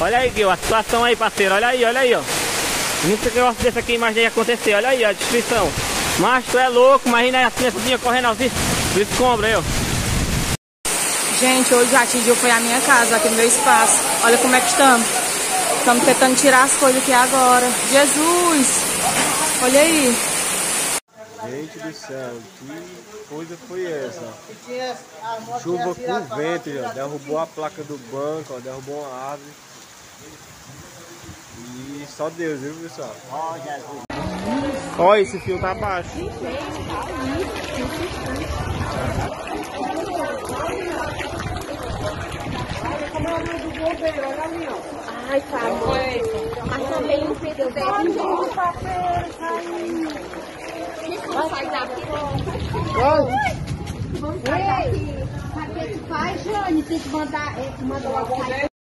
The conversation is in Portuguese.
Olha aí, Gil, a situação aí, parceiro. Olha aí, ó. Nunca que eu gosto desse aqui, imaginei acontecer. Olha aí, ó, a destruição. Mas tu é louco, imagina a criançadinha correndo assim, por escombro aí, ó. Gente, hoje já atingiu, foi a minha casa, aqui no meu espaço. Olha como é que estamos. Estamos tentando tirar as coisas aqui agora. Jesus! Olha aí. Gente do céu, que coisa foi essa? Chuva com vento, já derrubou a placa do banco, ó, derrubou uma árvore. E só Deus, viu, pessoal? Olha, esse fio tá abaixo. Ai, tá bom. Mas também não perdeu dentro. Vamos sair daqui. Vamos sair daqui. Sabe o que faz, Jane? Tem que mandar logo sair.